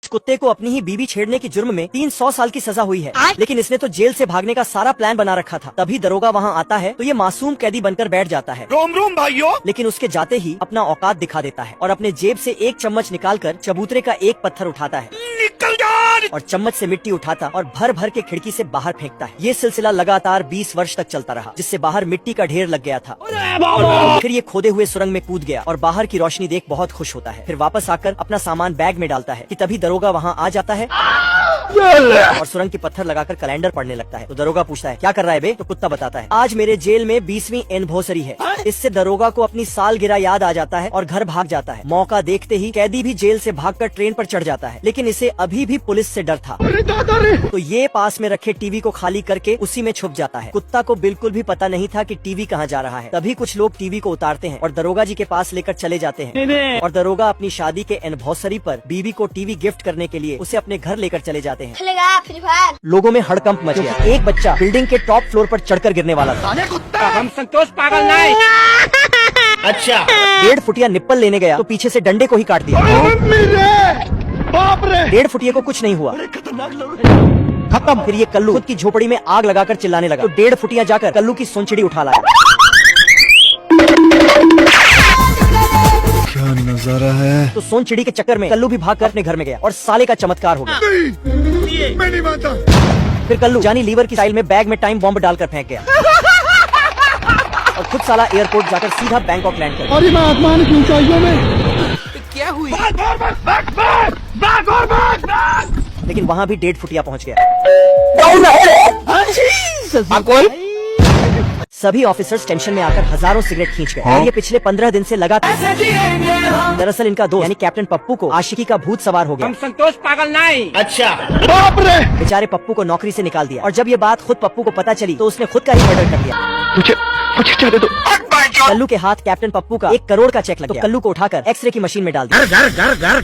कुत्ते को अपनी ही बीवी छेड़ने के जुर्म में 300 साल की सजा हुई है, लेकिन इसने तो जेल से भागने का सारा प्लान बना रखा था। तभी दरोगा वहाँ आता है तो ये मासूम कैदी बनकर बैठ जाता है। रोम रोम भाइयों। लेकिन उसके जाते ही अपना औकात दिखा देता है और अपने जेब से एक चम्मच निकालकर चबूतरे का एक पत्थर उठाता है, निकल जा। और चम्मच से मिट्टी उठाता और भर भर के खिड़की से बाहर फेंकता है। ये सिलसिला लगातार 20 वर्ष तक चलता रहा, जिससे बाहर मिट्टी का ढेर लग गया था। फिर ये खोदे हुए सुरंग में कूद गया और बाहर की रोशनी देख बहुत खुश होता है। फिर वापस आकर अपना सामान बैग में डालता है कि तभी दरोगा वहाँ आ जाता है और सुरंग के पत्थर लगाकर कैलेंडर पढ़ने लगता है। तो दरोगा पूछता है क्या कर रहा है बे? तो कुत्ता बताता है आज मेरे जेल में 20वीं एनिवर्सरी है। इससे दरोगा को अपनी सालगिरह याद आ जाता है और घर भाग जाता है। मौका देखते ही कैदी भी जेल से भागकर ट्रेन पर चढ़ जाता है, लेकिन इसे अभी भी पुलिस से डर था। तो ये पास में रखे टीवी को खाली करके उसी में छुप जाता है। कुत्ता को बिल्कुल भी पता नहीं था कि टीवी कहाँ जा रहा है। तभी कुछ लोग टीवी को उतारते हैं और दरोगा जी के पास लेकर चले जाते हैं, और दरोगा अपनी शादी के एनिवर्सरी पर बीवी को टीवी गिफ्ट करने के लिए उसे अपने घर लेकर चले जाते हैं। लोगों में हड़कंप मच गया। एक बच्चा बिल्डिंग के टॉप फ्लोर पर चढ़कर गिरने वाला था। हम संतोष पागल नहीं। अच्छा 1.5 फुटिया निप्पल लेने गया तो पीछे से डंडे को ही काट दिया। बाप रे। 1.5 फुटिये को कुछ नहीं हुआ, खत्म। फिर ये कल्लू खुद की झोपड़ी में आग लगाकर चिल्लाने लगा। तो 1.5 फुटिया जाकर कल्लू की सोनचिड़ी उठा लाया। क्या नजारा है। तो सोनचिड़ी के चक्कर में कल्लू भी भागकर अपने घर में गया और साले का चमत्कार हो गया। मैं नहीं मानता। फिर कल्लू जानी लीवर की स्टाइल में बैग में टाइम बॉम्ब डालकर फेंक गया और खुद साला एयरपोर्ट जाकर सीधा बैंकॉक लैंड कर गया। अरे मैं आसमान की ऊंचाइयों में। क्या हुई? लेकिन वहाँ भी 1.5 फुटिया पहुँच गया। सभी ऑफिसर्स टेंशन में आकर हजारों सिगरेट खींच गए। और ये पिछले 15 दिन से लगातार। दरअसल इनका दोस्त यानी कैप्टन पप्पू को आशिकी का भूत सवार हो गया। हम संतोष पागल नहीं। अच्छा बाप रे। बेचारे पप्पू को नौकरी से निकाल दिया, और जब ये बात खुद पप्पू को पता चली तो उसने खुद का ही मर्डर कर दिया। मुझे चले दो। कल्लू के हाथ कैप्टन पप्पू का 1 करोड़ का चेक लग गया। तो कल्लू को उठाकर एक्सरे की मशीन में डाल दिया।